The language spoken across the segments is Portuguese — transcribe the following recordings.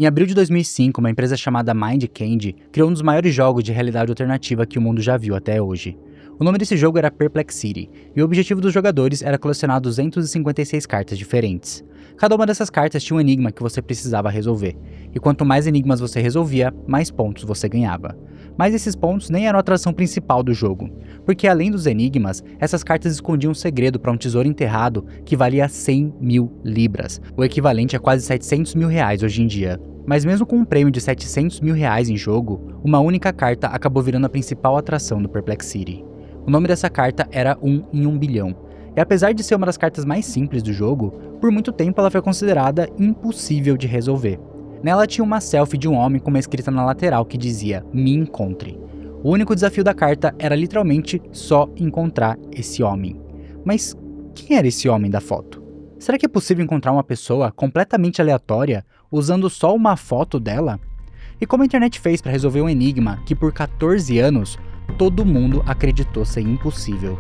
Em abril de 2005, uma empresa chamada Mind Candy criou um dos maiores jogos de realidade alternativa que o mundo já viu até hoje. O nome desse jogo era Perplexity, e o objetivo dos jogadores era colecionar 256 cartas diferentes. Cada uma dessas cartas tinha um enigma que você precisava resolver, e quanto mais enigmas você resolvia, mais pontos você ganhava. Mas esses pontos nem eram a atração principal do jogo, porque além dos enigmas, essas cartas escondiam um segredo para um tesouro enterrado que valia 100 mil libras, o equivalente a quase 700 mil reais hoje em dia. Mas mesmo com um prêmio de 700 mil reais em jogo, uma única carta acabou virando a principal atração do Perplexity. O nome dessa carta era 1 em 1 bilhão, e apesar de ser uma das cartas mais simples do jogo, por muito tempo ela foi considerada impossível de resolver. Nela tinha uma selfie de um homem com uma escrita na lateral que dizia, "Me encontre". O único desafio da carta era literalmente só encontrar esse homem. Mas quem era esse homem da foto? Será que é possível encontrar uma pessoa completamente aleatória usando só uma foto dela? E como a internet fez para resolver um enigma que por 14 anos todo mundo acreditou ser impossível?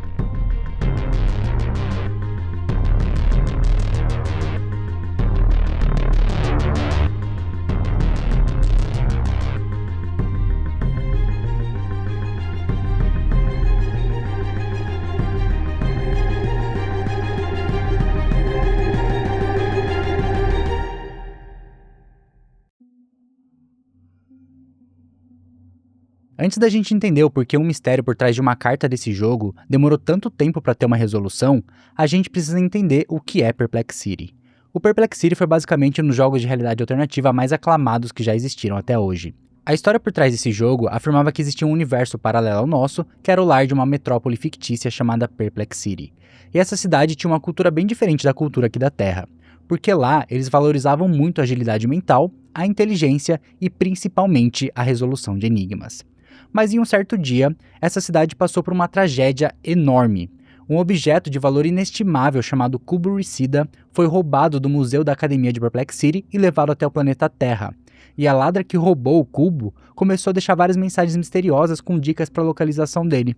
Antes da gente entender o porquê um mistério por trás de uma carta desse jogo demorou tanto tempo para ter uma resolução, a gente precisa entender o que é Perplexity. O Perplexity foi basicamente um dos jogos de realidade alternativa mais aclamados que já existiram até hoje. A história por trás desse jogo afirmava que existia um universo paralelo ao nosso, que era o lar de uma metrópole fictícia chamada Perplexity. E essa cidade tinha uma cultura bem diferente da cultura aqui da Terra, porque lá eles valorizavam muito a agilidade mental, a inteligência e principalmente a resolução de enigmas. Mas em um certo dia, essa cidade passou por uma tragédia enorme. Um objeto de valor inestimável chamado Cubo Resida foi roubado do museu da Academia de Perplexity e levado até o planeta Terra. E a ladra que roubou o cubo começou a deixar várias mensagens misteriosas com dicas para a localização dele.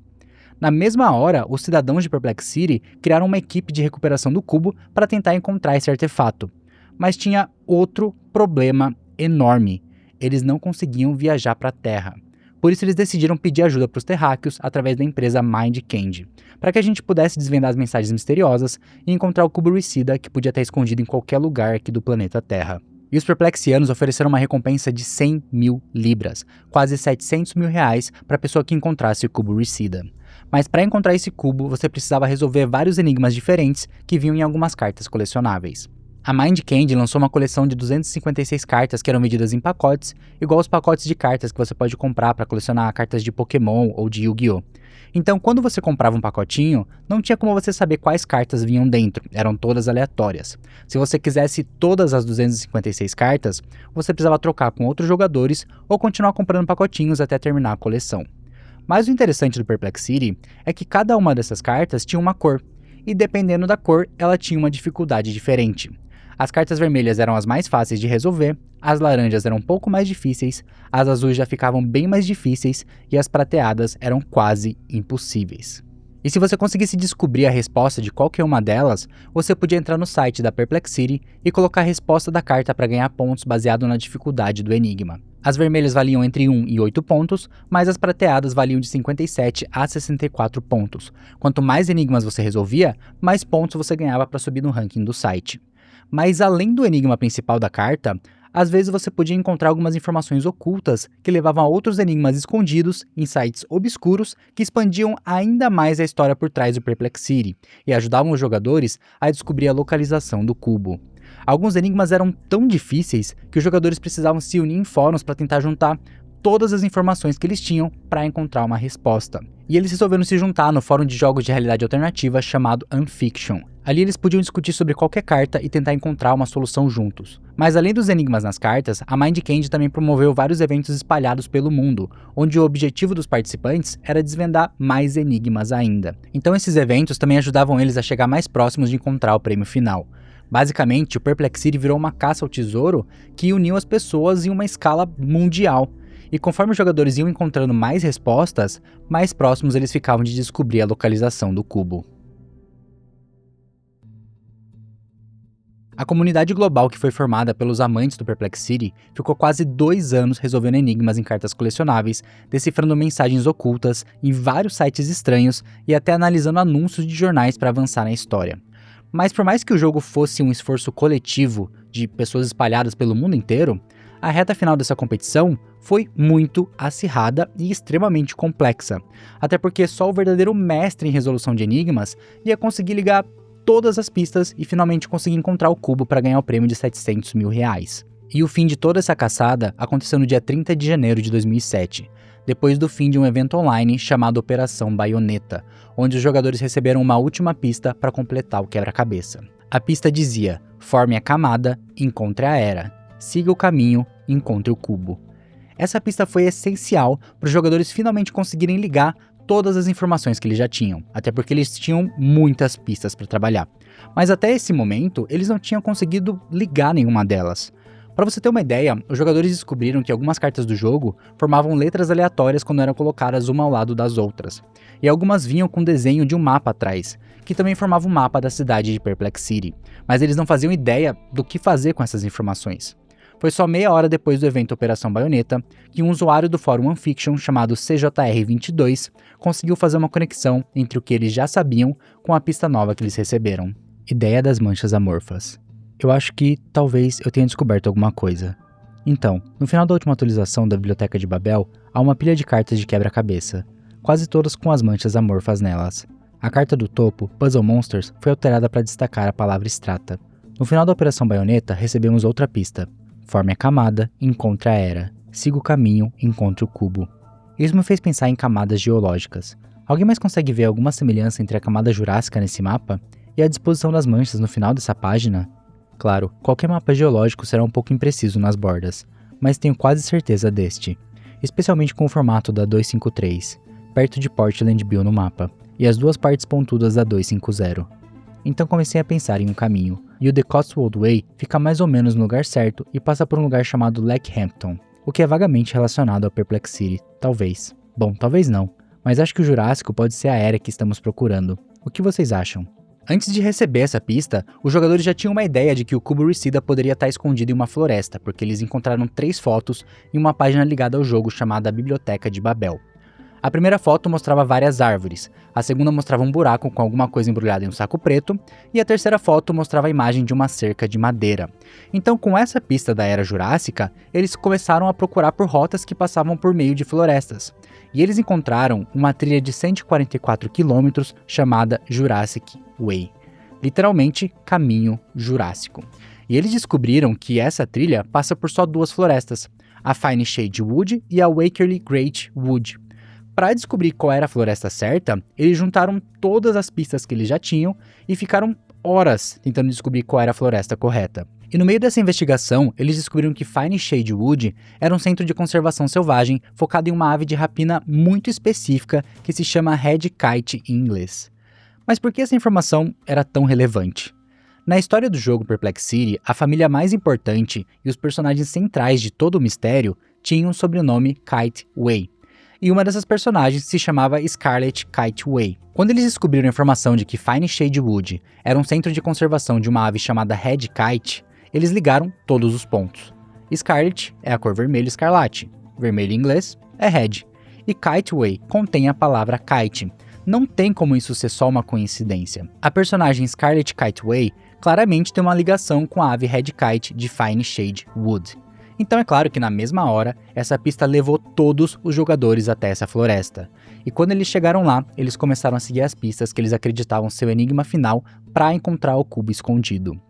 Na mesma hora, os cidadãos de Perplexity criaram uma equipe de recuperação do cubo para tentar encontrar esse artefato. Mas tinha outro problema enorme. Eles não conseguiam viajar para a Terra. Por isso eles decidiram pedir ajuda para os terráqueos através da empresa Mind Candy, para que a gente pudesse desvendar as mensagens misteriosas e encontrar o cubo Resida que podia estar escondido em qualquer lugar aqui do planeta Terra. E os perplexianos ofereceram uma recompensa de 100 mil libras, quase 700 mil reais para a pessoa que encontrasse o cubo Resida. Mas para encontrar esse cubo, você precisava resolver vários enigmas diferentes que vinham em algumas cartas colecionáveis. A Mind Candy lançou uma coleção de 256 cartas que eram vendidas em pacotes, igual os pacotes de cartas que você pode comprar para colecionar cartas de Pokémon ou de Yu-Gi-Oh! Então, quando você comprava um pacotinho, não tinha como você saber quais cartas vinham dentro, eram todas aleatórias. Se você quisesse todas as 256 cartas, você precisava trocar com outros jogadores ou continuar comprando pacotinhos até terminar a coleção. Mas o interessante do Perplexity é que cada uma dessas cartas tinha uma cor, e dependendo da cor, ela tinha uma dificuldade diferente. As cartas vermelhas eram as mais fáceis de resolver, as laranjas eram um pouco mais difíceis, as azuis já ficavam bem mais difíceis e as prateadas eram quase impossíveis. E se você conseguisse descobrir a resposta de qualquer uma delas, você podia entrar no site da Perplexity e colocar a resposta da carta para ganhar pontos baseado na dificuldade do enigma. As vermelhas valiam entre 1 e 8 pontos, mas as prateadas valiam de 57 a 64 pontos. Quanto mais enigmas você resolvia, mais pontos você ganhava para subir no ranking do site. Mas além do enigma principal da carta, às vezes você podia encontrar algumas informações ocultas que levavam a outros enigmas escondidos em sites obscuros que expandiam ainda mais a história por trás do Perplexity e ajudavam os jogadores a descobrir a localização do cubo. Alguns enigmas eram tão difíceis que os jogadores precisavam se unir em fóruns para tentar juntar todas as informações que eles tinham para encontrar uma resposta. E eles resolveram se juntar no fórum de jogos de realidade alternativa chamado Unfiction. Ali eles podiam discutir sobre qualquer carta e tentar encontrar uma solução juntos. Mas além dos enigmas nas cartas, a Mind Candy também promoveu vários eventos espalhados pelo mundo, onde o objetivo dos participantes era desvendar mais enigmas ainda. Então esses eventos também ajudavam eles a chegar mais próximos de encontrar o prêmio final. Basicamente, o Perplexity virou uma caça ao tesouro que uniu as pessoas em uma escala mundial. E conforme os jogadores iam encontrando mais respostas, mais próximos eles ficavam de descobrir a localização do cubo. A comunidade global que foi formada pelos amantes do Perplexity ficou quase 2 anos resolvendo enigmas em cartas colecionáveis, decifrando mensagens ocultas em vários sites estranhos e até analisando anúncios de jornais para avançar na história. Mas por mais que o jogo fosse um esforço coletivo de pessoas espalhadas pelo mundo inteiro, a reta final dessa competição foi muito acirrada e extremamente complexa, até porque só o verdadeiro mestre em resolução de enigmas ia conseguir ligar todas as pistas e finalmente conseguir encontrar o cubo para ganhar o prêmio de R$700 mil. E o fim de toda essa caçada aconteceu no dia 30 de janeiro de 2007, depois do fim de um evento online chamado Operação Baioneta, onde os jogadores receberam uma última pista para completar o quebra-cabeça. A pista dizia: forme a camada, encontre a era, siga o caminho, encontre o cubo. Essa pista foi essencial para os jogadores finalmente conseguirem ligar todas as informações que eles já tinham, até porque eles tinham muitas pistas para trabalhar. Mas até esse momento, eles não tinham conseguido ligar nenhuma delas. Para você ter uma ideia, os jogadores descobriram que algumas cartas do jogo formavam letras aleatórias quando eram colocadas uma ao lado das outras, e algumas vinham com desenho de um mapa atrás, que também formava um mapa da cidade de Perplexity, mas eles não faziam ideia do que fazer com essas informações. Foi só meia hora depois do evento Operação Baioneta que um usuário do fórum OneFiction chamado CJR22 conseguiu fazer uma conexão entre o que eles já sabiam com a pista nova que eles receberam. Ideia das manchas amorfas. Eu acho que talvez eu tenha descoberto alguma coisa. Então, no final da última atualização da Biblioteca de Babel, há uma pilha de cartas de quebra-cabeça, quase todas com as manchas amorfas nelas. A carta do topo, Puzzle Monsters, foi alterada para destacar a palavra Strata. No final da Operação Baioneta, recebemos outra pista. Forme a camada, encontre a era. Siga o caminho, encontre o cubo. Isso me fez pensar em camadas geológicas. Alguém mais consegue ver alguma semelhança entre a camada jurássica nesse mapa e a disposição das manchas no final dessa página? Claro, qualquer mapa geológico será um pouco impreciso nas bordas, mas tenho quase certeza deste, especialmente com o formato da 253, perto de Portland Bill no mapa, e as duas partes pontudas da 250. Então comecei a pensar em um caminho, e o The Cotswold Way fica mais ou menos no lugar certo e passa por um lugar chamado Leckhampton, o que é vagamente relacionado ao Perplexity, talvez. Bom, talvez não, mas acho que o Jurássico pode ser a era que estamos procurando. O que vocês acham? Antes de receber essa pista, os jogadores já tinham uma ideia de que o cubo Reseda poderia estar escondido em uma floresta, porque eles encontraram 3 fotos em uma página ligada ao jogo chamada Biblioteca de Babel. A primeira foto mostrava várias árvores, a segunda mostrava um buraco com alguma coisa embrulhada em um saco preto, e a terceira foto mostrava a imagem de uma cerca de madeira. Então, com essa pista da Era Jurássica, eles começaram a procurar por rotas que passavam por meio de florestas. E eles encontraram uma trilha de 144 km chamada Jurassic Way, literalmente Caminho Jurássico. E eles descobriram que essa trilha passa por só 2 florestas, a Fine Shade Wood e a Wakerley Great Wood. Para descobrir qual era a floresta certa, eles juntaram todas as pistas que eles já tinham e ficaram horas tentando descobrir qual era a floresta correta. E no meio dessa investigação, eles descobriram que Fine Shade Wood era um centro de conservação selvagem focado em uma ave de rapina muito específica que se chama Red Kite em inglês. Mas por que essa informação era tão relevante? Na história do jogo Perplexity, a família mais importante e os personagens centrais de todo o mistério tinham o sobrenome Kite Way. E uma dessas personagens se chamava Scarlet Kite Way. Quando eles descobriram a informação de que Fine Shade Wood era um centro de conservação de uma ave chamada Red Kite, eles ligaram todos os pontos. Scarlet é a cor vermelho escarlate, vermelho em inglês é red, e Kite Way contém a palavra kite. Não tem como isso ser só uma coincidência. A personagem Scarlet Kite Way claramente tem uma ligação com a ave Red Kite de Fine Shade Wood. Então é claro que na mesma hora, essa pista levou todos os jogadores até essa floresta. E quando eles chegaram lá, eles começaram a seguir as pistas que eles acreditavam ser o enigma final para encontrar o cubo escondido.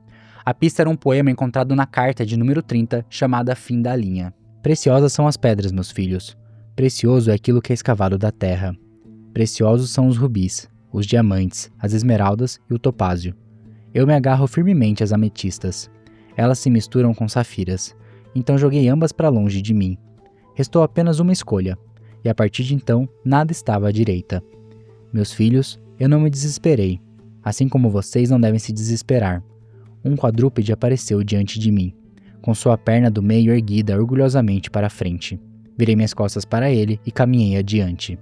A pista era um poema encontrado na carta de número 30, chamada Fim da Linha. Preciosas são as pedras, meus filhos. Precioso é aquilo que é escavado da terra. Preciosos são os rubis, os diamantes, as esmeraldas e o topázio. Eu me agarro firmemente às ametistas. Elas se misturam com safiras. Então joguei ambas para longe de mim. Restou apenas uma escolha, e a partir de então, nada estava à direita. Meus filhos, eu não me desesperei, assim como vocês não devem se desesperar. Um quadrúpede apareceu diante de mim, com sua perna do meio erguida orgulhosamente para a frente. Virei minhas costas para ele e caminhei adiante.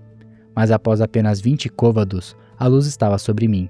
Mas após apenas 20 côvados, a luz estava sobre mim.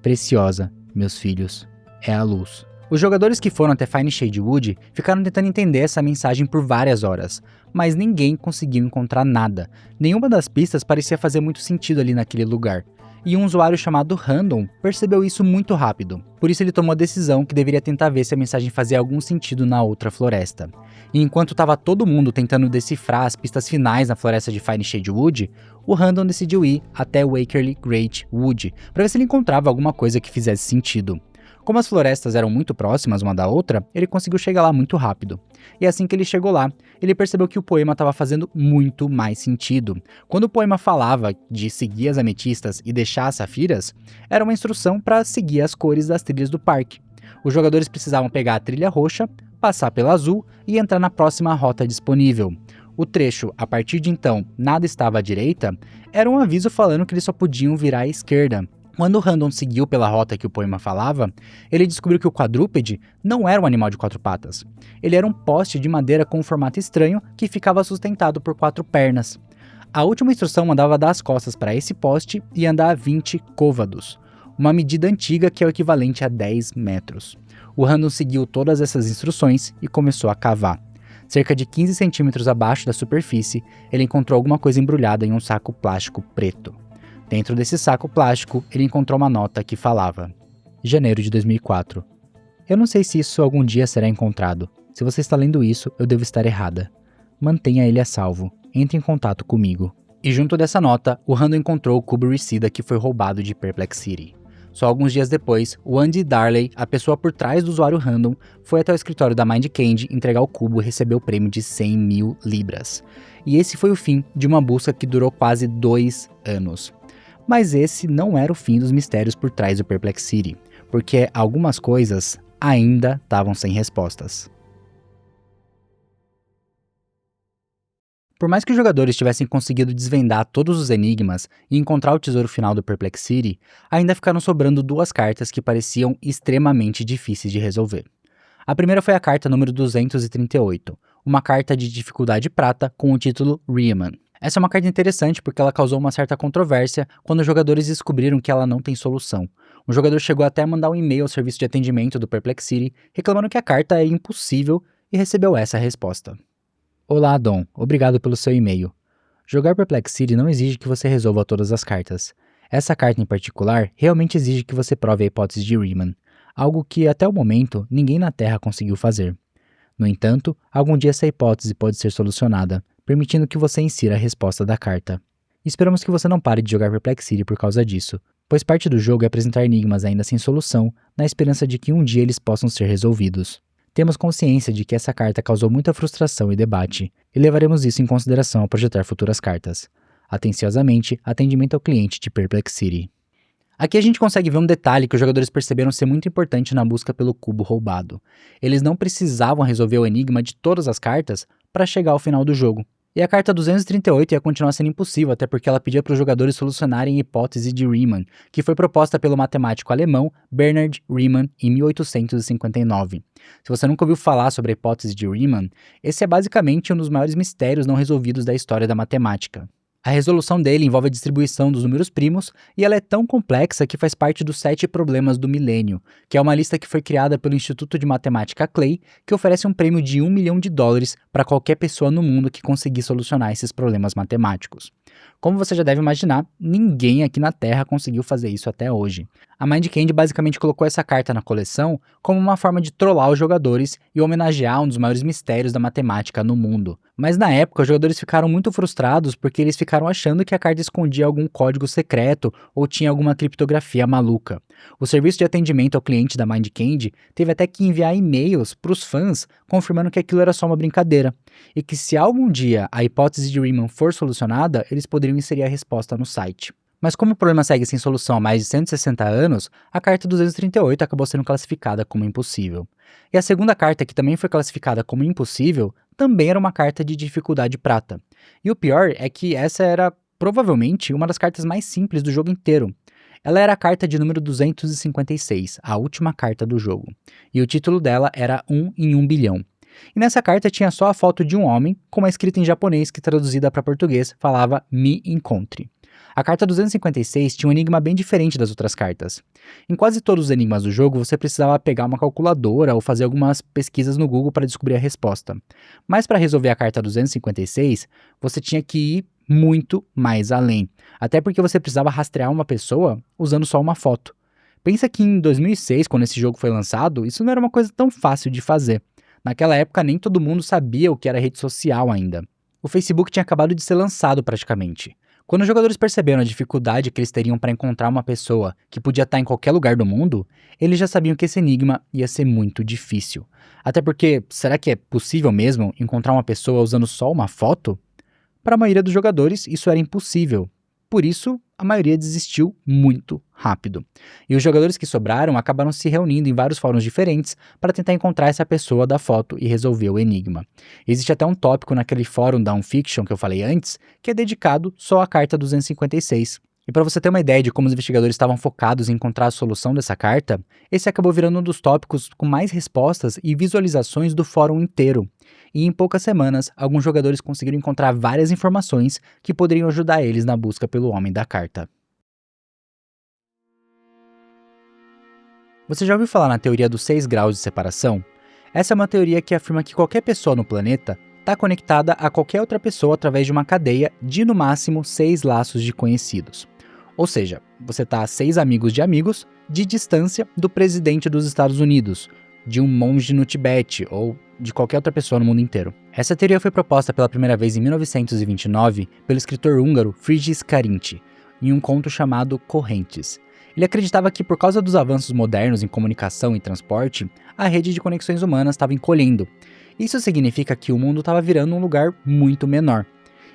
Preciosa, meus filhos, é a luz. Os jogadores que foram até Fine Shade Wood ficaram tentando entender essa mensagem por várias horas, mas ninguém conseguiu encontrar nada. Nenhuma das pistas parecia fazer muito sentido ali naquele lugar. E um usuário chamado Random percebeu isso muito rápido. Por isso ele tomou a decisão que deveria tentar ver se a mensagem fazia algum sentido na outra floresta. E enquanto estava todo mundo tentando decifrar as pistas finais na floresta de Fine Shade Wood, o Random decidiu ir até Wakerly Great Wood para ver se ele encontrava alguma coisa que fizesse sentido. Como as florestas eram muito próximas uma da outra, ele conseguiu chegar lá muito rápido. E assim que ele chegou lá, ele percebeu que o poema estava fazendo muito mais sentido. Quando o poema falava de seguir as ametistas e deixar as safiras, era uma instrução para seguir as cores das trilhas do parque. Os jogadores precisavam pegar a trilha roxa, passar pela azul e entrar na próxima rota disponível. O trecho, a partir de então, nada estava à direita, era um aviso falando que eles só podiam virar à esquerda. Quando o Random seguiu pela rota que o poema falava, ele descobriu que o quadrúpede não era um animal de 4 patas. Ele era um poste de madeira com um formato estranho que ficava sustentado por 4 pernas. A última instrução mandava dar as costas para esse poste e andar 20 côvados, uma medida antiga que é o equivalente a 10 metros. O Random seguiu todas essas instruções e começou a cavar. Cerca de 15 centímetros abaixo da superfície, ele encontrou alguma coisa embrulhada em um saco plástico preto. Dentro desse saco plástico, ele encontrou uma nota que falava: Janeiro de 2004. Eu não sei se isso algum dia será encontrado. Se você está lendo isso, eu devo estar errada. Mantenha ele a salvo. Entre em contato comigo. E junto dessa nota, o Random encontrou o cubo Reseda que foi roubado de Perplex City. Só alguns dias depois, o Andy Darley, a pessoa por trás do usuário Random, foi até o escritório da Mind Candy entregar o cubo e recebeu o prêmio de 100 mil libras. E esse foi o fim de uma busca que durou quase 2 anos. Mas esse não era o fim dos mistérios por trás do Perplex City, porque algumas coisas ainda estavam sem respostas. Por mais que os jogadores tivessem conseguido desvendar todos os enigmas e encontrar o tesouro final do Perplex City, ainda ficaram sobrando 2 cartas que pareciam extremamente difíceis de resolver. A primeira foi a carta número 238, uma carta de dificuldade prata com o título Riemann. Essa é uma carta interessante porque ela causou uma certa controvérsia quando os jogadores descobriram que ela não tem solução. Um jogador chegou até a mandar um e-mail ao serviço de atendimento do Perplex City reclamando que a carta é impossível e recebeu essa resposta. Olá, Dom. Obrigado pelo seu e-mail. Jogar Perplex City não exige que você resolva todas as cartas. Essa carta em particular realmente exige que você prove a hipótese de Riemann, algo que até o momento ninguém na Terra conseguiu fazer. No entanto, algum dia essa hipótese pode ser solucionada, permitindo que você insira a resposta da carta. Esperamos que você não pare de jogar Perplex City por causa disso, pois parte do jogo é apresentar enigmas ainda sem solução, na esperança de que um dia eles possam ser resolvidos. Temos consciência de que essa carta causou muita frustração e debate, e levaremos isso em consideração ao projetar futuras cartas. Atenciosamente, atendimento ao cliente de Perplex City. Aqui a gente consegue ver um detalhe que os jogadores perceberam ser muito importante na busca pelo cubo roubado. Eles não precisavam resolver o enigma de todas as cartas para chegar ao final do jogo. E a carta 238 ia continuar sendo impossível, até porque ela pedia para os jogadores solucionarem a hipótese de Riemann, que foi proposta pelo matemático alemão Bernhard Riemann em 1859. Se você nunca ouviu falar sobre a hipótese de Riemann, esse é basicamente um dos maiores mistérios não resolvidos da história da matemática. A resolução dele envolve a distribuição dos números primos e ela é tão complexa que faz parte dos 7 problemas do milênio, que é uma lista que foi criada pelo Instituto de Matemática Clay, que oferece um prêmio de $1 milhão para qualquer pessoa no mundo que conseguir solucionar esses problemas matemáticos. Como você já deve imaginar, ninguém aqui na Terra conseguiu fazer isso até hoje. A Mind Candy basicamente colocou essa carta na coleção como uma forma de trollar os jogadores e homenagear um dos maiores mistérios da matemática no mundo. Mas na época, os jogadores ficaram muito frustrados porque eles ficaram achando que a carta escondia algum código secreto ou tinha alguma criptografia maluca. O serviço de atendimento ao cliente da Mind Candy teve até que enviar e-mails para os fãs confirmando que aquilo era só uma brincadeira, e que se algum dia a hipótese de Riemann for solucionada, eles poderiam inserir a resposta no site. Mas como o problema segue sem solução há mais de 160 anos, a carta 238 acabou sendo classificada como impossível. E a segunda carta, que também foi classificada como impossível, também era uma carta de dificuldade prata. E o pior é que essa era provavelmente uma das cartas mais simples do jogo inteiro. Ela era a carta de número 256, a última carta do jogo. E o título dela era 1 em 1 bilhão. E nessa carta tinha só a foto de um homem, com uma escrita em japonês que traduzida para português falava "me encontre". A carta 256 tinha um enigma bem diferente das outras cartas. Em quase todos os enigmas do jogo, você precisava pegar uma calculadora ou fazer algumas pesquisas no Google para descobrir a resposta. Mas para resolver a carta 256, você tinha que ir muito mais além. Até porque você precisava rastrear uma pessoa usando só uma foto. Pensa que em 2006, quando esse jogo foi lançado, isso não era uma coisa tão fácil de fazer. Naquela época, nem todo mundo sabia o que era rede social ainda. O Facebook tinha acabado de ser lançado praticamente. Quando os jogadores perceberam a dificuldade que eles teriam para encontrar uma pessoa que podia estar em qualquer lugar do mundo, eles já sabiam que esse enigma ia ser muito difícil. Até porque, será que é possível mesmo encontrar uma pessoa usando só uma foto? Para a maioria dos jogadores, isso era impossível. Por isso, a maioria desistiu muito rápido. E os jogadores que sobraram acabaram se reunindo em vários fóruns diferentes para tentar encontrar essa pessoa da foto e resolver o enigma. Existe até um tópico naquele fórum da Unfiction que eu falei antes, que é dedicado só à carta 256. E para você ter uma ideia de como os investigadores estavam focados em encontrar a solução dessa carta, esse acabou virando um dos tópicos com mais respostas e visualizações do fórum inteiro. E em poucas semanas, alguns jogadores conseguiram encontrar várias informações que poderiam ajudar eles na busca pelo Homem da Carta. Você já ouviu falar na teoria dos 6 graus de separação? Essa é uma teoria que afirma que qualquer pessoa no planeta está conectada a qualquer outra pessoa através de uma cadeia de, no máximo, 6 laços de conhecidos. Ou seja, você está a 6 amigos de distância do presidente dos Estados Unidos, de um monge no Tibete ou de qualquer outra pessoa no mundo inteiro. Essa teoria foi proposta pela primeira vez em 1929 pelo escritor húngaro Frigyes Karinthy, em um conto chamado Correntes. Ele acreditava que por causa dos avanços modernos em comunicação e transporte, a rede de conexões humanas estava encolhendo. Isso significa que o mundo estava virando um lugar muito menor.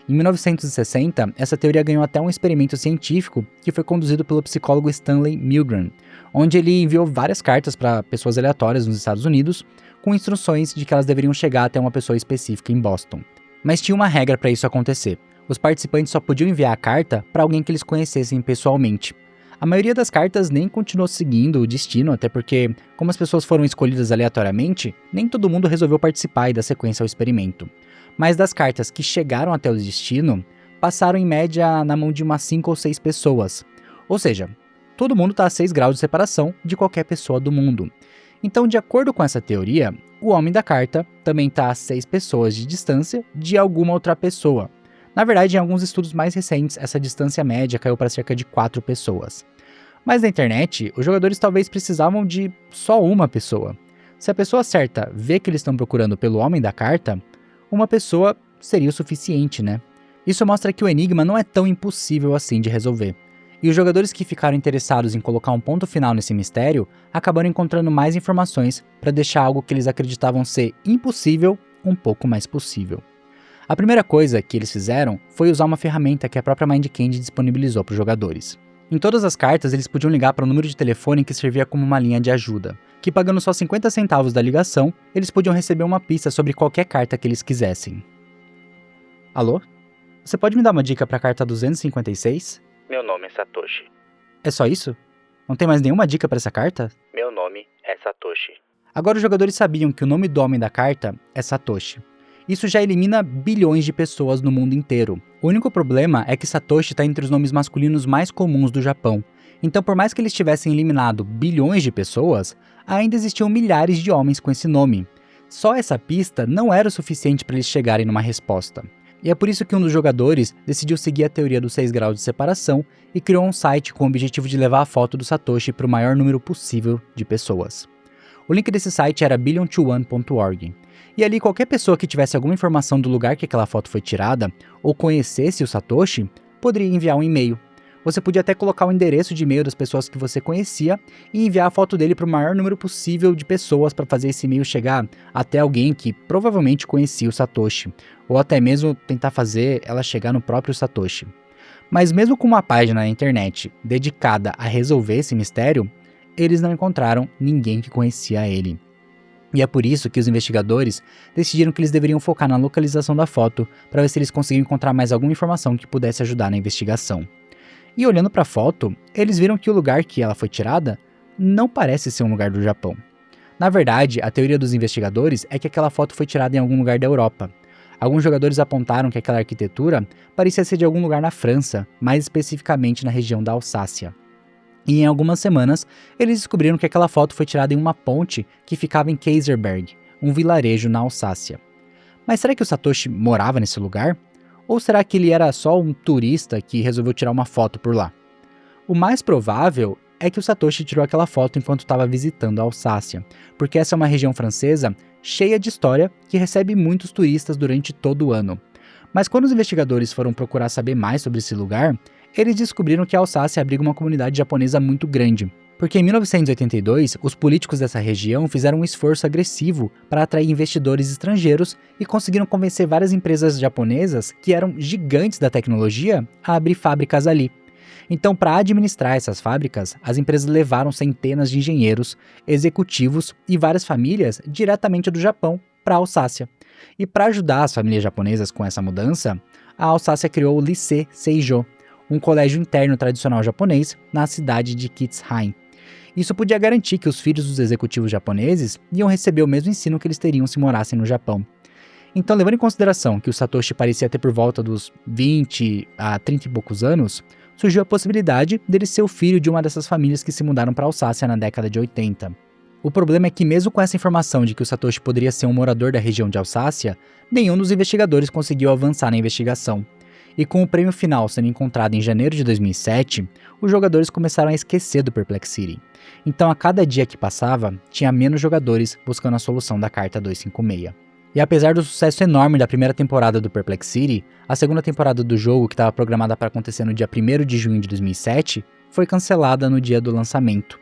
Em 1960, essa teoria ganhou até um experimento científico que foi conduzido pelo psicólogo Stanley Milgram, onde ele enviou várias cartas para pessoas aleatórias nos Estados Unidos, com instruções de que elas deveriam chegar até uma pessoa específica em Boston. Mas tinha uma regra para isso acontecer. Os participantes só podiam enviar a carta para alguém que eles conhecessem pessoalmente. A maioria das cartas nem continuou seguindo o destino, até porque, como as pessoas foram escolhidas aleatoriamente, nem todo mundo resolveu participar e dar sequência ao experimento. Mas das cartas que chegaram até o destino, passaram em média na mão de umas 5 ou 6 pessoas. Ou seja, todo mundo está a 6 graus de separação de qualquer pessoa do mundo. Então, de acordo com essa teoria, o Homem da Carta também está a 6 pessoas de distância de alguma outra pessoa. Na verdade, em alguns estudos mais recentes, essa distância média caiu para cerca de 4 pessoas. Mas na internet, os jogadores talvez precisavam de só uma pessoa. Se a pessoa certa vê que eles estão procurando pelo Homem da Carta, uma pessoa seria o suficiente, né? Isso mostra que o enigma não é tão impossível assim de resolver. E os jogadores que ficaram interessados em colocar um ponto final nesse mistério acabaram encontrando mais informações para deixar algo que eles acreditavam ser impossível um pouco mais possível. A primeira coisa que eles fizeram foi usar uma ferramenta que a própria Mind Candy disponibilizou para os jogadores. Em todas as cartas, eles podiam ligar para um número de telefone que servia como uma linha de ajuda, que pagando só 50 centavos da ligação, eles podiam receber uma pista sobre qualquer carta que eles quisessem. Alô? Você pode me dar uma dica para a carta 256? Meu nome é Satoshi. É só isso? Não tem mais nenhuma dica para essa carta? Meu nome é Satoshi. Agora os jogadores sabiam que o nome do homem da carta é Satoshi. Isso já elimina bilhões de pessoas no mundo inteiro. O único problema é que Satoshi está entre os nomes masculinos mais comuns do Japão. Então, por mais que eles tivessem eliminado bilhões de pessoas, ainda existiam milhares de homens com esse nome. Só essa pista não era o suficiente para eles chegarem numa resposta. E é por isso que um dos jogadores decidiu seguir a teoria dos 6 graus de separação e criou um site com o objetivo de levar a foto do Satoshi para o maior número possível de pessoas. O link desse site era billion21.org. E ali qualquer pessoa que tivesse alguma informação do lugar que aquela foto foi tirada, ou conhecesse o Satoshi, poderia enviar um e-mail. Você podia até colocar o endereço de e-mail das pessoas que você conhecia e enviar a foto dele para o maior número possível de pessoas para fazer esse e-mail chegar até alguém que provavelmente conhecia o Satoshi, ou até mesmo tentar fazer ela chegar no próprio Satoshi. Mas mesmo com uma página na internet dedicada a resolver esse mistério, eles não encontraram ninguém que conhecia ele. E é por isso que os investigadores decidiram que eles deveriam focar na localização da foto para ver se eles conseguiam encontrar mais alguma informação que pudesse ajudar na investigação. E olhando para a foto, eles viram que o lugar que ela foi tirada não parece ser um lugar do Japão. Na verdade, a teoria dos investigadores é que aquela foto foi tirada em algum lugar da Europa. Alguns jogadores apontaram que aquela arquitetura parecia ser de algum lugar na França, mais especificamente na região da Alsácia. E em algumas semanas, eles descobriram que aquela foto foi tirada em uma ponte que ficava em Kaiserberg, um vilarejo na Alsácia. Mas será que o Satoshi morava nesse lugar? Ou será que ele era só um turista que resolveu tirar uma foto por lá? O mais provável é que o Satoshi tirou aquela foto enquanto estava visitando a Alsácia, porque essa é uma região francesa cheia de história que recebe muitos turistas durante todo o ano. Mas quando os investigadores foram procurar saber mais sobre esse lugar, eles descobriram que a Alsácia abriga uma comunidade japonesa muito grande. Porque em 1982, os políticos dessa região fizeram um esforço agressivo para atrair investidores estrangeiros e conseguiram convencer várias empresas japonesas, que eram gigantes da tecnologia, a abrir fábricas ali. Então, para administrar essas fábricas, as empresas levaram centenas de engenheiros, executivos e várias famílias diretamente do Japão para a Alsácia. E para ajudar as famílias japonesas com essa mudança, a Alsácia criou o Lycée Seijo, um colégio interno tradicional japonês na cidade de Kitshain. Isso podia garantir que os filhos dos executivos japoneses iam receber o mesmo ensino que eles teriam se morassem no Japão. Então, levando em consideração que o Satoshi parecia ter por volta dos 20 a 30 e poucos anos, surgiu a possibilidade dele ser o filho de uma dessas famílias que se mudaram para a Alsácia na década de 80. O problema é que mesmo com essa informação de que o Satoshi poderia ser um morador da região de Alsácia, nenhum dos investigadores conseguiu avançar na investigação. E com o prêmio final sendo encontrado em janeiro de 2007, os jogadores começaram a esquecer do Perplexity. Então, a cada dia que passava, tinha menos jogadores buscando a solução da carta 256. E apesar do sucesso enorme da primeira temporada do Perplexity, a segunda temporada do jogo, que estava programada para acontecer no dia 1º de junho de 2007, foi cancelada no dia do lançamento.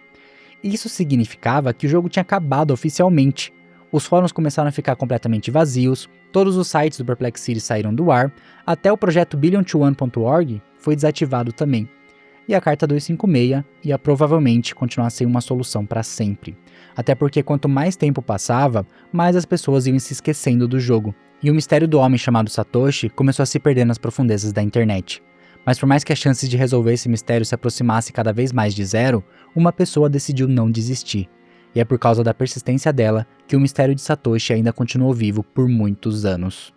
Isso significava que o jogo tinha acabado oficialmente. Os fóruns começaram a ficar completamente vazios, todos os sites do Perplexity saíram do ar, até o projeto Billion2One.org foi desativado também. E a carta 256 ia provavelmente continuar sem uma solução para sempre. Até porque quanto mais tempo passava, mais as pessoas iam se esquecendo do jogo. E o mistério do homem chamado Satoshi começou a se perder nas profundezas da internet. Mas por mais que as chances de resolver esse mistério se aproximassem cada vez mais de zero, uma pessoa decidiu não desistir. E é por causa da persistência dela que o mistério de Satoshi ainda continuou vivo por muitos anos.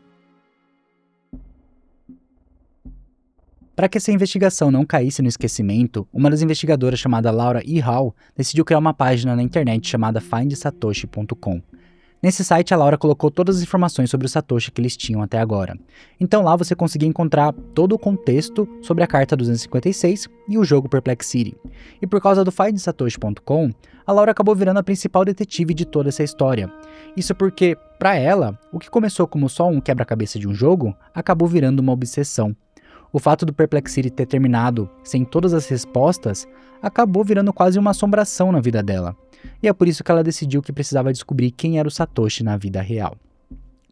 Para que essa investigação não caísse no esquecimento, uma das investigadoras chamada Laura E. Hall decidiu criar uma página na internet chamada findsatoshi.com. Nesse site, a Laura colocou todas as informações sobre o Satoshi que eles tinham até agora. Então lá você conseguia encontrar todo o contexto sobre a carta 256 e o jogo Perplexity. E por causa do findsatoshi.com, a Laura acabou virando a principal detetive de toda essa história. Isso porque, para ela, o que começou como só um quebra-cabeça de um jogo, acabou virando uma obsessão. O fato do Perplexity ter terminado sem todas as respostas acabou virando quase uma assombração na vida dela. E é por isso que ela decidiu que precisava descobrir quem era o Satoshi na vida real.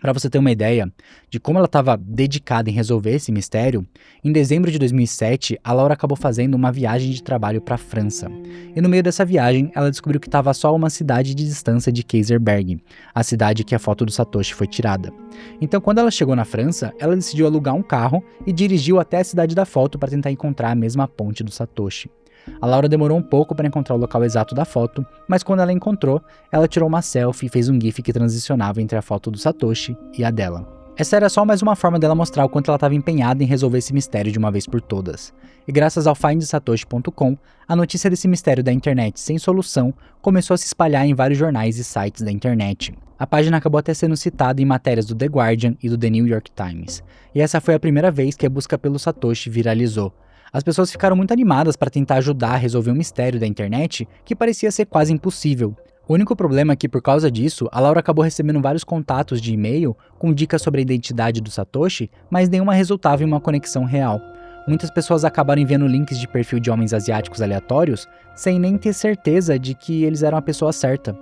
Para você ter uma ideia de como ela estava dedicada em resolver esse mistério, em dezembro de 2007, a Laura acabou fazendo uma viagem de trabalho para a França. E no meio dessa viagem, ela descobriu que estava só a uma cidade de distância de Kaiserberg, a cidade que a foto do Satoshi foi tirada. Então, quando ela chegou na França, ela decidiu alugar um carro e dirigiu até a cidade da foto para tentar encontrar a mesma ponte do Satoshi. A Laura demorou um pouco para encontrar o local exato da foto, mas quando ela encontrou, ela tirou uma selfie e fez um gif que transicionava entre a foto do Satoshi e a dela. Essa era só mais uma forma dela mostrar o quanto ela estava empenhada em resolver esse mistério de uma vez por todas. E graças ao findsatoshi.com, a notícia desse mistério da internet sem solução começou a se espalhar em vários jornais e sites da internet. A página acabou até sendo citada em matérias do The Guardian e do The New York Times. E essa foi a primeira vez que a busca pelo Satoshi viralizou. As pessoas ficaram muito animadas para tentar ajudar a resolver um mistério da internet que parecia ser quase impossível. O único problema é que, por causa disso, a Laura acabou recebendo vários contatos de e-mail com dicas sobre a identidade do Satoshi, mas nenhuma resultava em uma conexão real. Muitas pessoas acabaram enviando links de perfil de homens asiáticos aleatórios, sem nem ter certeza de que eles eram a pessoa certa.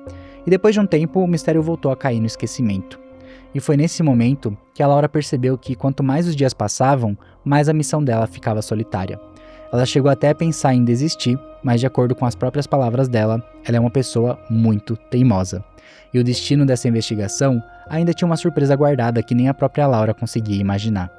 E depois de um tempo, o mistério voltou a cair no esquecimento. E foi nesse momento que a Laura percebeu que quanto mais os dias passavam, mais a missão dela ficava solitária. Ela chegou até a pensar em desistir, mas de acordo com as próprias palavras dela, ela é uma pessoa muito teimosa. E o destino dessa investigação ainda tinha uma surpresa guardada que nem a própria Laura conseguia imaginar.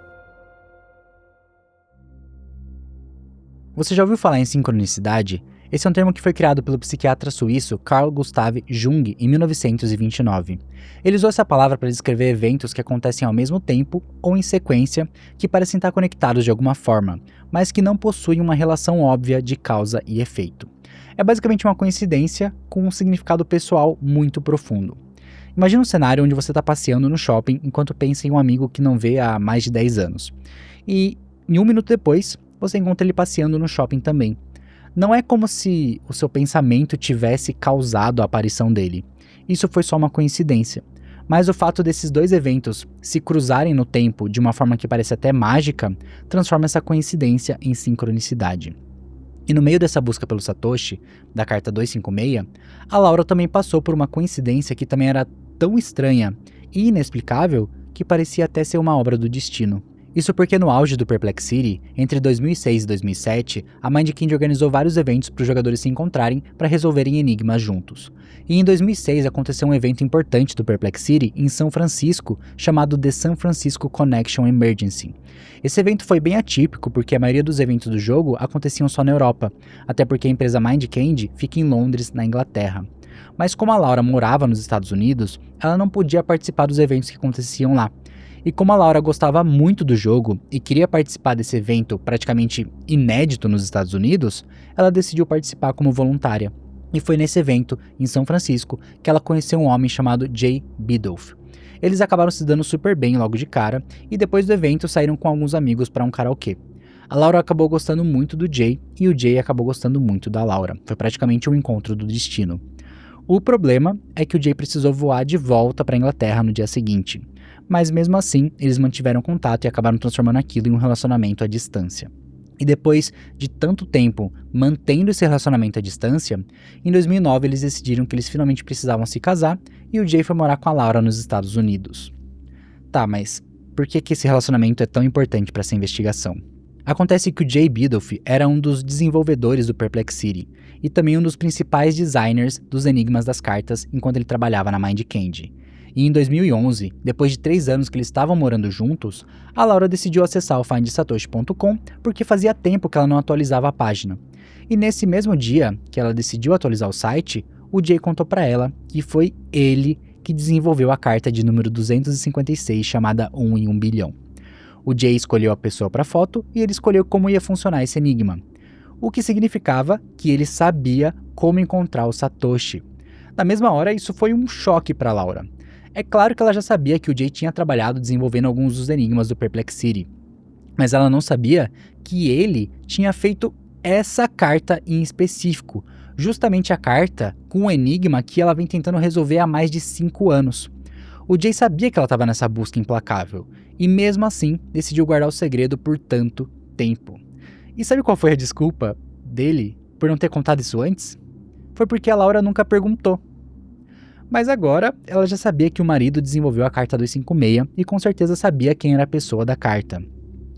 Você já ouviu falar em sincronicidade? Esse é um termo que foi criado pelo psiquiatra suíço Carl Gustav Jung em 1929. Ele usou essa palavra para descrever eventos que acontecem ao mesmo tempo ou em sequência que parecem estar conectados de alguma forma, mas que não possuem uma relação óbvia de causa e efeito. É basicamente uma coincidência com um significado pessoal muito profundo. Imagina um cenário onde você está passeando no shopping enquanto pensa em um amigo que não vê há mais de 10 anos. E, em um minuto depois, você encontra ele passeando no shopping também. Não é como se o seu pensamento tivesse causado a aparição dele. Isso foi só uma coincidência. Mas o fato desses dois eventos se cruzarem no tempo de uma forma que parece até mágica, transforma essa coincidência em sincronicidade. E no meio dessa busca pelo Satoshi, da carta 256, a Laura também passou por uma coincidência que também era tão estranha e inexplicável que parecia até ser uma obra do destino. Isso porque no auge do Perplexity, entre 2006 e 2007, a Mindkind organizou vários eventos para os jogadores se encontrarem para resolverem enigmas juntos. E em 2006 aconteceu um evento importante do Perplexity em São Francisco, chamado The San Francisco Connection Emergency. Esse evento foi bem atípico porque a maioria dos eventos do jogo aconteciam só na Europa, até porque a empresa Mindkind fica em Londres, na Inglaterra. Mas como a Laura morava nos Estados Unidos, ela não podia participar dos eventos que aconteciam lá. E como a Laura gostava muito do jogo e queria participar desse evento praticamente inédito nos Estados Unidos, ela decidiu participar como voluntária. E foi nesse evento, em São Francisco, que ela conheceu um homem chamado Jay Biddulph. Eles acabaram se dando super bem logo de cara e depois do evento saíram com alguns amigos para um karaokê. A Laura acabou gostando muito do Jay e o Jay acabou gostando muito da Laura. Foi praticamente um encontro do destino. O problema é que o Jay precisou voar de volta para a Inglaterra no dia seguinte. Mas mesmo assim, eles mantiveram contato e acabaram transformando aquilo em um relacionamento à distância. E depois de tanto tempo mantendo esse relacionamento à distância, em 2009 eles decidiram que eles finalmente precisavam se casar e o Jay foi morar com a Laura nos Estados Unidos. Tá, mas por que esse relacionamento é tão importante para essa investigação? Acontece que o Jay Biddulph era um dos desenvolvedores do Perplexity e também um dos principais designers dos enigmas das cartas enquanto ele trabalhava na Mindkind. E em 2011, depois de 3 anos que eles estavam morando juntos, a Laura decidiu acessar o findsatoshi.com porque fazia tempo que ela não atualizava a página. E nesse mesmo dia que ela decidiu atualizar o site, o Jay contou para ela que foi ele que desenvolveu a carta de número 256 chamada 1 em 1 bilhão. O Jay escolheu a pessoa para a foto e ele escolheu como ia funcionar esse enigma. O que significava que ele sabia como encontrar o Satoshi. Na mesma hora, isso foi um choque para Laura. É claro que ela já sabia que o Jay tinha trabalhado desenvolvendo alguns dos enigmas do Perplexity, mas ela não sabia que ele tinha feito essa carta em específico, justamente a carta com o enigma que ela vem tentando resolver há mais de 5 anos. O Jay sabia que ela estava nessa busca implacável, e mesmo assim decidiu guardar o segredo por tanto tempo. E sabe qual foi a desculpa dele por não ter contado isso antes? Foi porque a Laura nunca perguntou. Mas agora ela já sabia que o marido desenvolveu a carta 256 e com certeza sabia quem era a pessoa da carta.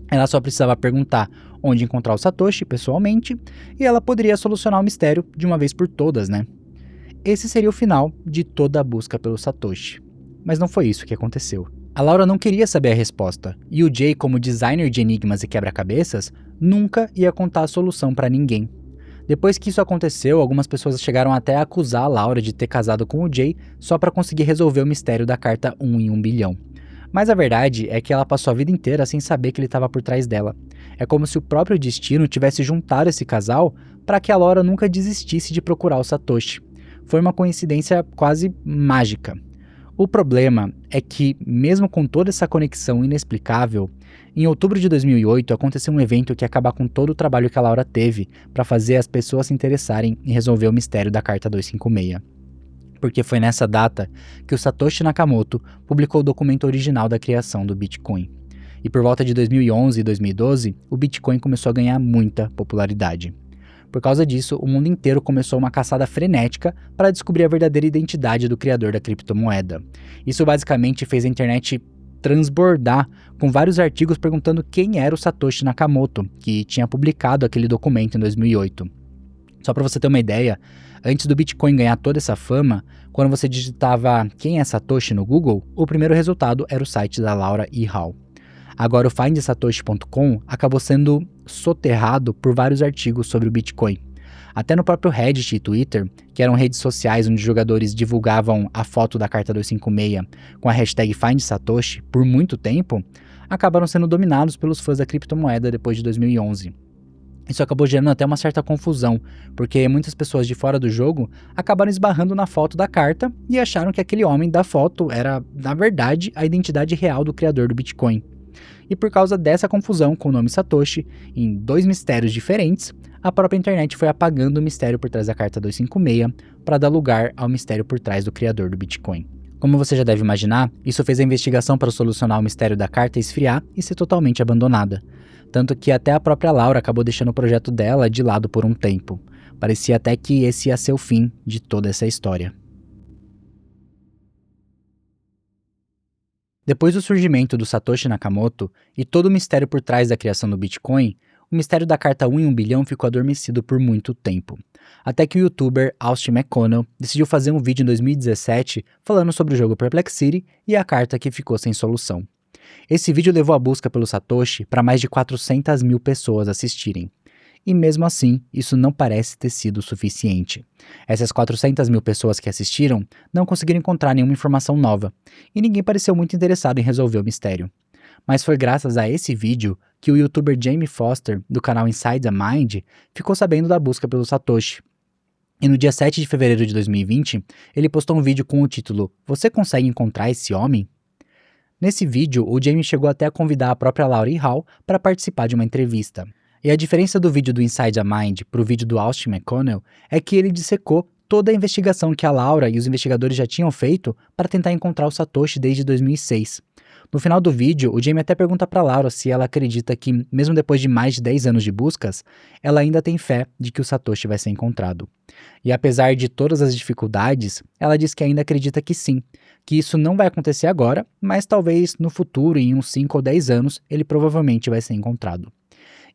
Ela só precisava perguntar onde encontrar o Satoshi pessoalmente e ela poderia solucionar o mistério de uma vez por todas, né? Esse seria o final de toda a busca pelo Satoshi. Mas não foi isso que aconteceu. A Laura não queria saber a resposta, e o Jay, como designer de enigmas e quebra-cabeças, nunca ia contar a solução para ninguém. Depois que isso aconteceu, algumas pessoas chegaram até a acusar a Laura de ter casado com o Jay só para conseguir resolver o mistério da carta 1 em 1 bilhão. Mas a verdade é que ela passou a vida inteira sem saber que ele estava por trás dela. É como se o próprio destino tivesse juntado esse casal para que a Laura nunca desistisse de procurar o Satoshi. Foi uma coincidência quase mágica. O problema é que, mesmo com toda essa conexão inexplicável, em outubro de 2008 aconteceu um evento que ia acabar com todo o trabalho que a Laura teve para fazer as pessoas se interessarem em resolver o mistério da carta 256. Porque foi nessa data que o Satoshi Nakamoto publicou o documento original da criação do Bitcoin. E por volta de 2011 e 2012, o Bitcoin começou a ganhar muita popularidade. Por causa disso, o mundo inteiro começou uma caçada frenética para descobrir a verdadeira identidade do criador da criptomoeda. Isso basicamente fez a internet transbordar com vários artigos perguntando quem era o Satoshi Nakamoto, que tinha publicado aquele documento em 2008. Só para você ter uma ideia, antes do Bitcoin ganhar toda essa fama, quando você digitava quem é Satoshi no Google, o primeiro resultado era o site da Laura E. Hall. Agora o findsatoshi.com acabou sendo soterrado por vários artigos sobre o Bitcoin. Até no próprio Reddit e Twitter, que eram redes sociais onde jogadores divulgavam a foto da carta 256 com a hashtag FindSatoshi por muito tempo, acabaram sendo dominados pelos fãs da criptomoeda depois de 2011. Isso acabou gerando até uma certa confusão, porque muitas pessoas de fora do jogo acabaram esbarrando na foto da carta e acharam que aquele homem da foto era, na verdade, a identidade real do criador do Bitcoin. E por causa dessa confusão com o nome Satoshi, em 2 mistérios diferentes, a própria internet foi apagando o mistério por trás da carta 256 para dar lugar ao mistério por trás do criador do Bitcoin. Como você já deve imaginar, isso fez a investigação para solucionar o mistério da carta esfriar e ser totalmente abandonada. Tanto que até a própria Laura acabou deixando o projeto dela de lado por um tempo. Parecia até que esse ia ser o fim de toda essa história. Depois do surgimento do Satoshi Nakamoto e todo o mistério por trás da criação do Bitcoin, o mistério da carta 1 em 1 bilhão ficou adormecido por muito tempo. Até que o youtuber Austin McConnell decidiu fazer um vídeo em 2017 falando sobre o jogo Perplexity e a carta que ficou sem solução. Esse vídeo levou a busca pelo Satoshi para mais de 400 mil pessoas assistirem. E mesmo assim, isso não parece ter sido suficiente. Essas 400 mil pessoas que assistiram não conseguiram encontrar nenhuma informação nova, e ninguém pareceu muito interessado em resolver o mistério. Mas foi graças a esse vídeo que o youtuber Jamie Foster, do canal Inside the Mind, ficou sabendo da busca pelo Satoshi. E no dia 7 de fevereiro de 2020, ele postou um vídeo com o título "Você consegue encontrar esse homem?". Nesse vídeo, o Jamie chegou até a convidar a própria Laurie Hall para participar de uma entrevista. E a diferença do vídeo do Inside the Mind para o vídeo do Austin McConnell é que ele dissecou toda a investigação que a Laura e os investigadores já tinham feito para tentar encontrar o Satoshi desde 2006. No final do vídeo, o Jamie até pergunta para Laura se ela acredita que, mesmo depois de mais de 10 anos de buscas, ela ainda tem fé de que o Satoshi vai ser encontrado. E apesar de todas as dificuldades, ela diz que ainda acredita que sim, que isso não vai acontecer agora, mas talvez no futuro, em uns 5 ou 10 anos, ele provavelmente vai ser encontrado.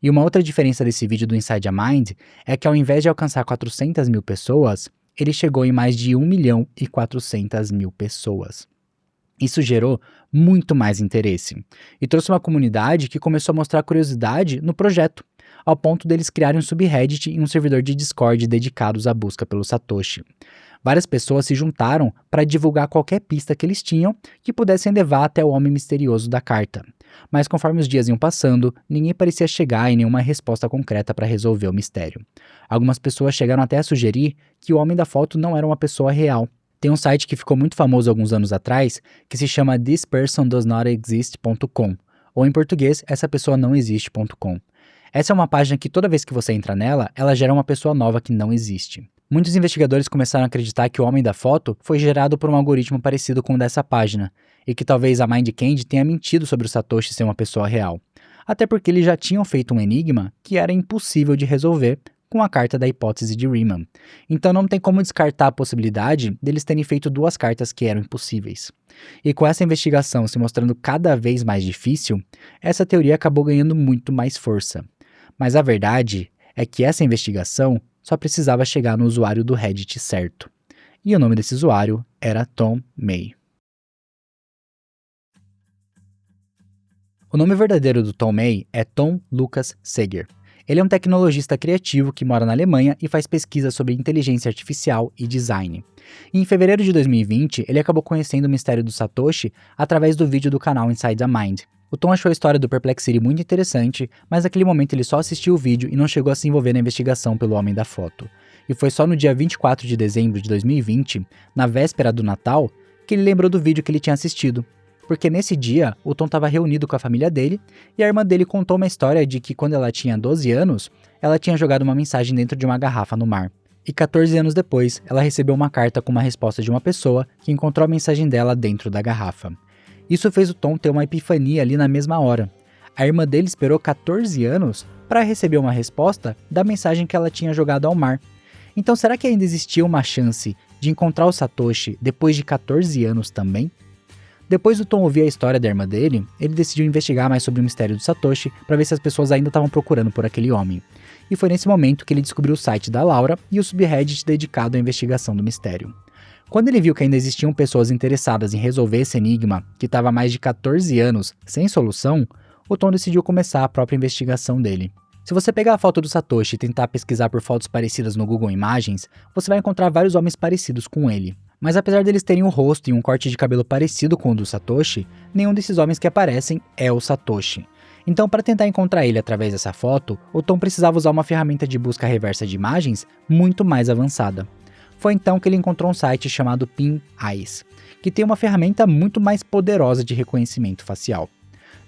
E uma outra diferença desse vídeo do Inside the Mind é que ao invés de alcançar 400 mil pessoas, ele chegou em mais de 1.400.000 pessoas. Isso gerou muito mais interesse e trouxe uma comunidade que começou a mostrar curiosidade no projeto, ao ponto deles criarem um subreddit e um servidor de Discord dedicados à busca pelo Satoshi. Várias pessoas se juntaram para divulgar qualquer pista que eles tinham que pudessem levar até o homem misterioso da carta. Mas conforme os dias iam passando, ninguém parecia chegar em nenhuma resposta concreta para resolver o mistério. Algumas pessoas chegaram até a sugerir que o homem da foto não era uma pessoa real. Tem um site que ficou muito famoso alguns anos atrás, que se chama thispersondoesnotexist.com, ou em português, essapessoanãoexiste.com. Essa é uma página que toda vez que você entra nela, ela gera uma pessoa nova que não existe. Muitos investigadores começaram a acreditar que o homem da foto foi gerado por um algoritmo parecido com o dessa página, e que talvez a Mindcandy tenha mentido sobre o Satoshi ser uma pessoa real. Até porque eles já tinham feito um enigma que era impossível de resolver com a carta da hipótese de Riemann. Então não tem como descartar a possibilidade deles terem feito 2 cartas que eram impossíveis. E com essa investigação se mostrando cada vez mais difícil, essa teoria acabou ganhando muito mais força. Mas a verdade é que essa investigação só precisava chegar no usuário do Reddit certo. E o nome desse usuário era Tom May. O nome verdadeiro do Tom May é Tom Lucas Seger. Ele é um tecnologista criativo que mora na Alemanha e faz pesquisa sobre inteligência artificial e design. E em fevereiro de 2020, ele acabou conhecendo o mistério do Satoshi através do vídeo do canal Inside the Mind. O Tom achou a história do Perplexity muito interessante, mas naquele momento ele só assistiu o vídeo e não chegou a se envolver na investigação pelo homem da foto. E foi só no dia 24 de dezembro de 2020, na véspera do Natal, que ele lembrou do vídeo que ele tinha assistido. Porque nesse dia, o Tom estava reunido com a família dele e a irmã dele contou uma história de que quando ela tinha 12 anos, ela tinha jogado uma mensagem dentro de uma garrafa no mar. E 14 anos depois, ela recebeu uma carta com uma resposta de uma pessoa que encontrou a mensagem dela dentro da garrafa. Isso fez o Tom ter uma epifania ali na mesma hora. A irmã dele esperou 14 anos para receber uma resposta da mensagem que ela tinha jogado ao mar. Então será que ainda existia uma chance de encontrar o Satoshi depois de 14 anos também? Depois do Tom ouvir a história da irmã dele, ele decidiu investigar mais sobre o mistério do Satoshi para ver se as pessoas ainda estavam procurando por aquele homem. E foi nesse momento que ele descobriu o site da Laura e o subreddit dedicado à investigação do mistério. Quando ele viu que ainda existiam pessoas interessadas em resolver esse enigma, que estava há mais de 14 anos sem solução, o Tom decidiu começar a própria investigação dele. Se você pegar a foto do Satoshi e tentar pesquisar por fotos parecidas no Google Imagens, você vai encontrar vários homens parecidos com ele. Mas apesar deles terem um rosto e um corte de cabelo parecido com o do Satoshi, nenhum desses homens que aparecem é o Satoshi. Então, para tentar encontrar ele através dessa foto, o Tom precisava usar uma ferramenta de busca reversa de imagens muito mais avançada. Foi então que ele encontrou um site chamado PinEyes, que tem uma ferramenta muito mais poderosa de reconhecimento facial.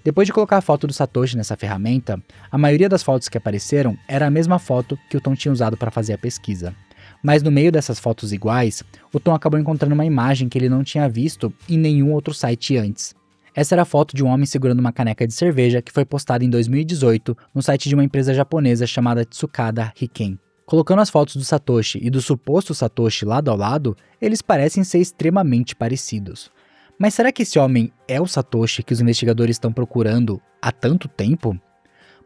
Depois de colocar a foto do Satoshi nessa ferramenta, a maioria das fotos que apareceram era a mesma foto que o Tom tinha usado para fazer a pesquisa. Mas no meio dessas fotos iguais, o Tom acabou encontrando uma imagem que ele não tinha visto em nenhum outro site antes. Essa era a foto de um homem segurando uma caneca de cerveja que foi postada em 2018 no site de uma empresa japonesa chamada Tsukada Riken. Colocando as fotos do Satoshi e do suposto Satoshi lado a lado, eles parecem ser extremamente parecidos. Mas será que esse homem é o Satoshi que os investigadores estão procurando há tanto tempo?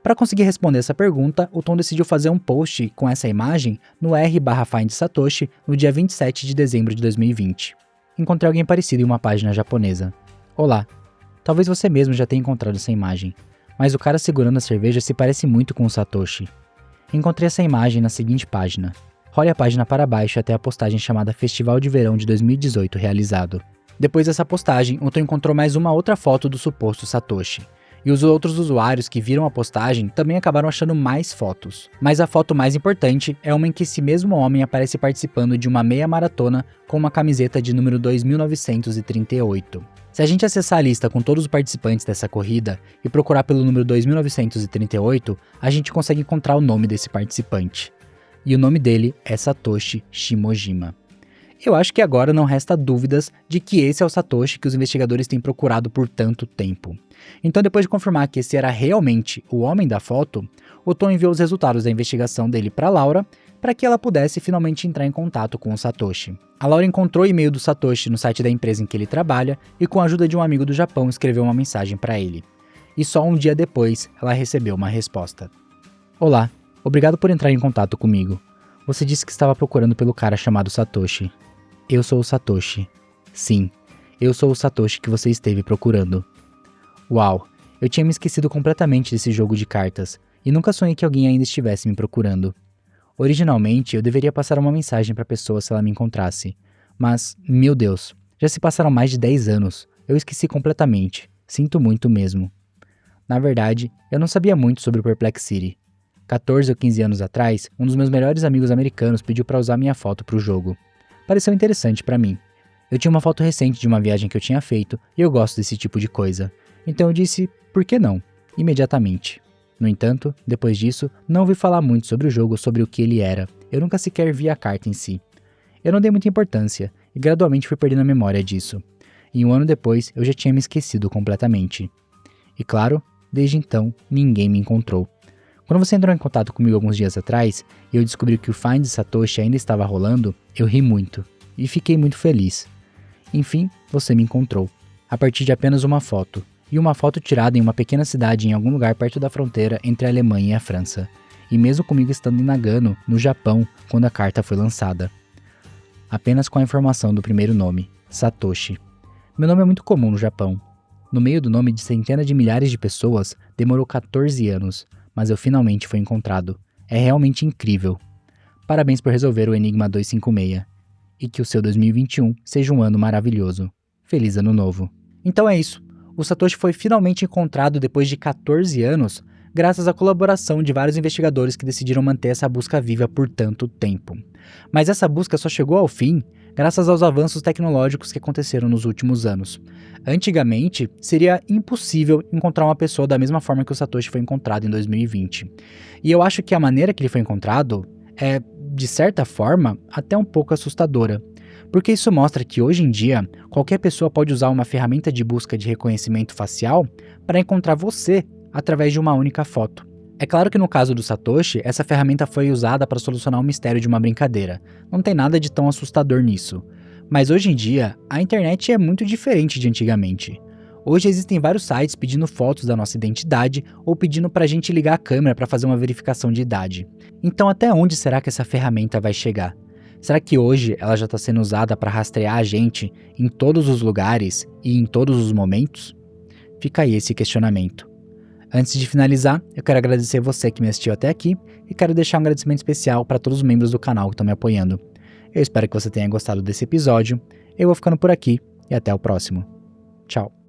Para conseguir responder essa pergunta, o Tom decidiu fazer um post com essa imagem no r/find Satoshi no dia 27 de dezembro de 2020. Encontrei alguém parecido em uma página japonesa. Olá, talvez você mesmo já tenha encontrado essa imagem, mas o cara segurando a cerveja se parece muito com o Satoshi. Encontrei essa imagem na seguinte página. Role a página para baixo até a postagem chamada Festival de Verão de 2018 realizado. Depois dessa postagem, o Tom encontrou mais uma outra foto do suposto Satoshi. E os outros usuários que viram a postagem também acabaram achando mais fotos. Mas a foto mais importante é uma em que esse mesmo homem aparece participando de uma meia maratona com uma camiseta de número 2938. Se a gente acessar a lista com todos os participantes dessa corrida e procurar pelo número 2938, a gente consegue encontrar o nome desse participante. E o nome dele é Satoshi Shimojima. Eu acho que agora não resta dúvidas de que esse é o Satoshi que os investigadores têm procurado por tanto tempo. Então, depois de confirmar que esse era realmente o homem da foto, o Tom enviou os resultados da investigação dele para Laura, para que ela pudesse finalmente entrar em contato com o Satoshi. A Laura encontrou o e-mail do Satoshi no site da empresa em que ele trabalha e, com a ajuda de um amigo do Japão, escreveu uma mensagem para ele. E só um dia depois, ela recebeu uma resposta. Olá, obrigado por entrar em contato comigo. Você disse que estava procurando pelo cara chamado Satoshi. Eu sou o Satoshi. Sim, eu sou o Satoshi que você esteve procurando. Uau, eu tinha me esquecido completamente desse jogo de cartas e nunca sonhei que alguém ainda estivesse me procurando. Originalmente, eu deveria passar uma mensagem para a pessoa se ela me encontrasse. Mas, meu Deus, já se passaram mais de 10 anos. Eu esqueci completamente. Sinto muito mesmo. Na verdade, eu não sabia muito sobre o Perplex City. 14 ou 15 anos atrás, um dos meus melhores amigos americanos pediu para usar minha foto para o jogo. Pareceu interessante para mim. Eu tinha uma foto recente de uma viagem que eu tinha feito e eu gosto desse tipo de coisa. Então eu disse, por que não? Imediatamente. No entanto, depois disso, não ouvi falar muito sobre o jogo ou sobre o que ele era. Eu nunca sequer vi a carta em si. Eu não dei muita importância e gradualmente fui perdendo a memória disso. E um ano depois, eu já tinha me esquecido completamente. E claro, desde então, ninguém me encontrou. Quando você entrou em contato comigo alguns dias atrás e eu descobri que o Find Satoshi ainda estava rolando, eu ri muito e fiquei muito feliz. Enfim, você me encontrou, a partir de apenas uma foto, e uma foto tirada em uma pequena cidade em algum lugar perto da fronteira entre a Alemanha e a França, e mesmo comigo estando em Nagano, no Japão, quando a carta foi lançada. Apenas com a informação do primeiro nome, Satoshi. Meu nome é muito comum no Japão. No meio do nome de centenas de milhares de pessoas, demorou 14 anos, mas eu finalmente fui encontrado. É realmente incrível. Parabéns por resolver o Enigma 256. E que o seu 2021 seja um ano maravilhoso. Feliz Ano Novo. Então é isso. O Satoshi foi finalmente encontrado depois de 14 anos, graças à colaboração de vários investigadores que decidiram manter essa busca viva por tanto tempo. Mas essa busca só chegou ao fim graças aos avanços tecnológicos que aconteceram nos últimos anos. Antigamente, seria impossível encontrar uma pessoa da mesma forma que o Satoshi foi encontrado em 2020. E eu acho que a maneira que ele foi encontrado é, de certa forma, até um pouco assustadora. Porque isso mostra que hoje em dia, qualquer pessoa pode usar uma ferramenta de busca de reconhecimento facial para encontrar você através de uma única foto. É claro que no caso do Satoshi, essa ferramenta foi usada para solucionar o mistério de uma brincadeira. Não tem nada de tão assustador nisso. Mas hoje em dia, a internet é muito diferente de antigamente. Hoje existem vários sites pedindo fotos da nossa identidade ou pedindo para a gente ligar a câmera para fazer uma verificação de idade. Então até onde será que essa ferramenta vai chegar? Será que hoje ela já está sendo usada para rastrear a gente em todos os lugares e em todos os momentos? Fica aí esse questionamento. Antes de finalizar, eu quero agradecer você que me assistiu até aqui e quero deixar um agradecimento especial para todos os membros do canal que estão me apoiando. Eu espero que você tenha gostado desse episódio, eu vou ficando por aqui e até o próximo. Tchau!